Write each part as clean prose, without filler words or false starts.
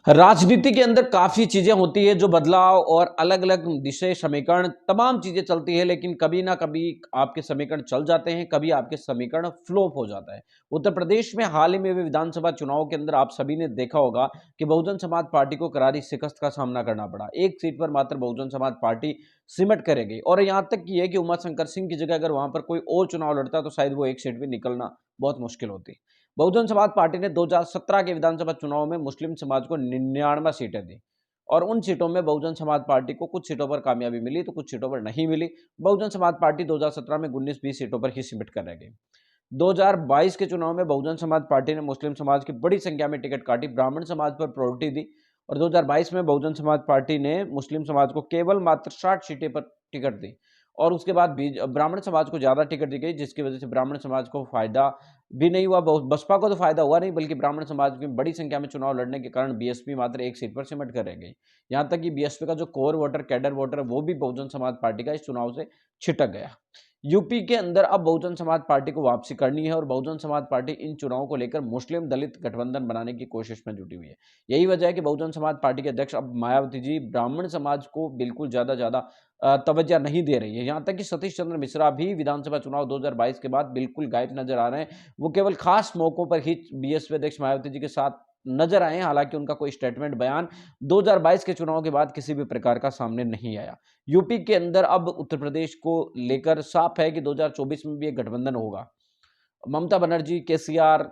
राजनीति के अंदर काफ़ी चीज़ें होती है जो बदलाव और अलग-अलग दिशा समीकरण तमाम चीज़ें चलती है, लेकिन कभी ना कभी आपके समीकरण चल जाते हैं, कभी आपके समीकरण फ्लॉप हो जाता है। उत्तर प्रदेश में हाल ही में हुए विधानसभा चुनाव के अंदर आप सभी ने देखा होगा कि बहुजन समाज पार्टी को करारी शिकस्त का सामना करना पड़ा। एक सीट पर मात्र बहुजन समाज पार्टी सिमट कर रह गई और यहाँ तक कि है कि उमाशंकर सिंह की जगह अगर वहाँ पर कोई और चुनाव लड़ता तो शायद वो एक सीट पे निकलना बहुत मुश्किल होती। बहुजन समाज पार्टी ने 2017 के विधानसभा चुनाव में मुस्लिम समाज को 99 सीटें दी और उन सीटों में बहुजन समाज पार्टी को कुछ सीटों पर कामयाबी मिली तो कुछ सीटों पर नहीं मिली। बहुजन समाज पार्टी 2017 में 19-20 सीटों पर ही सिमट कर रह गई। 2022 के चुनाव में बहुजन समाज पार्टी ने मुस्लिम समाज की बड़ी संख्या में टिकट काटी, ब्राह्मण समाज पर प्रायोरिटी दी और 2022 में बहुजन समाज पार्टी ने मुस्लिम समाज को केवल मात्र 60 सीटें पर टिकट दी और उसके बाद ब्राह्मण समाज को ज़्यादा टिकट दी गई, जिसकी वजह से ब्राह्मण समाज को फायदा भी नहीं हुआ। बसपा को तो फायदा हुआ नहीं, बल्कि ब्राह्मण समाज की बड़ी संख्या में चुनाव लड़ने के कारण बीएसपी मात्र एक सीट पर सिमट कर रह गई। यहाँ तक कि बीएसपी का जो कोर वोटर, कैडर वोटर है, वो भी बहुजन समाज पार्टी का इस चुनाव से छिटक गया। यूपी के अंदर अब बहुजन समाज पार्टी को वापसी करनी है और बहुजन समाज पार्टी इन चुनावों को लेकर मुस्लिम दलित गठबंधन बनाने की कोशिश में जुटी हुई है। यही वजह है कि बहुजन समाज पार्टी के अध्यक्ष अब मायावती जी ब्राह्मण समाज को बिल्कुल ज्यादा तवज्जो नहीं दे रही है। यहाँ तक कि सतीश चंद्र मिश्रा भी विधानसभा चुनाव 2022 के बाद बिल्कुल गायब नजर आ रहे हैं। वो केवल खास मौकों पर ही बीएसपी अध्यक्ष मायावती जी के साथ नजर आए हैं, हालांकि उनका कोई स्टेटमेंट बयान 2022 के चुनाव के बाद किसी भी प्रकार का सामने नहीं आया। यूपी के अंदर अब उत्तर प्रदेश को लेकर साफ है कि 2024 में भी एक गठबंधन होगा। ममता बनर्जी, केसीआर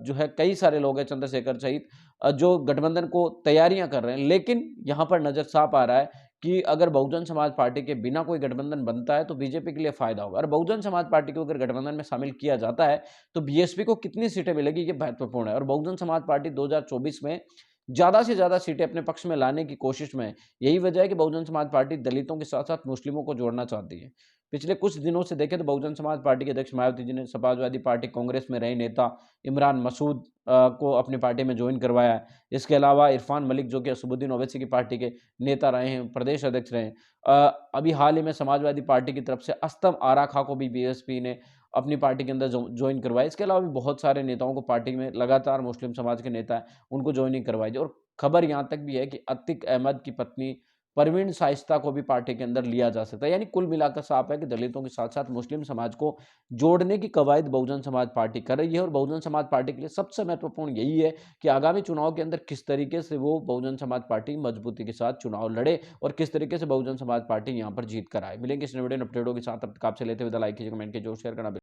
जो है कई सारे लोग हैं, चंद्रशेखर सहित जो गठबंधन को तैयारियां कर रहे हैं। लेकिन यहाँ पर नजर साफ आ रहा है कि अगर बहुजन समाज पार्टी के बिना कोई गठबंधन बनता है तो बीजेपी के लिए फायदा होगा और बहुजन समाज पार्टी को अगर गठबंधन में शामिल किया जाता है तो बीएसपी को कितनी सीटें मिलेगी ये महत्वपूर्ण है और बहुजन समाज पार्टी 2024 में ज्यादा से ज्यादा सीटें अपने पक्ष में लाने की कोशिश में है। यही वजह है कि बहुजन समाज पार्टी दलितों के साथ साथ मुस्लिमों को जोड़ना चाहती है। पिछले कुछ दिनों से देखें तो बहुजन समाज पार्टी के अध्यक्ष मायावती जी ने समाजवादी पार्टी कांग्रेस में रहे नेता इमरान मसूद को अपनी पार्टी में ज्वाइन करवाया है। इसके अलावा इरफान मलिक जो कि असदुद्दीन ओवैसी की पार्टी के नेता रहे हैं, प्रदेश अध्यक्ष रहे हैं। अभी हाल ही में समाजवादी पार्टी की तरफ से अस्तम आरा खां को भी बीएसपी ने अपनी पार्टी के अंदर ज्वाइन करवाया। इसके अलावा भी बहुत सारे नेताओं को पार्टी में लगातार मुस्लिम समाज के नेता हैं, उनको ज्वाइनिंग करवाई और खबर यहाँ तक भी है कि अतिक अहमद की पत्नी परवीन शाइस्ता को भी पार्टी के अंदर लिया जा सकता है। यानी कुल मिलाकर साफ है कि दलितों के साथ-साथ मुस्लिम समाज को जोड़ने की कवायद बहुजन समाज पार्टी कर रही है और बहुजन समाज पार्टी के लिए सबसे महत्वपूर्ण यही है कि आगामी चुनाव के अंदर किस तरीके से वो बहुजन समाज पार्टी मजबूती के साथ चुनाव लड़े और किस तरीके से बहुजन समाज पार्टी यहाँ पर जीत कर आए। मिलेंगे इस वीडियो में अपडेटों के साथ, तब तक आपसे लेते हुए लाइक कीजिए, कमेंट कीजिए और शेयर करना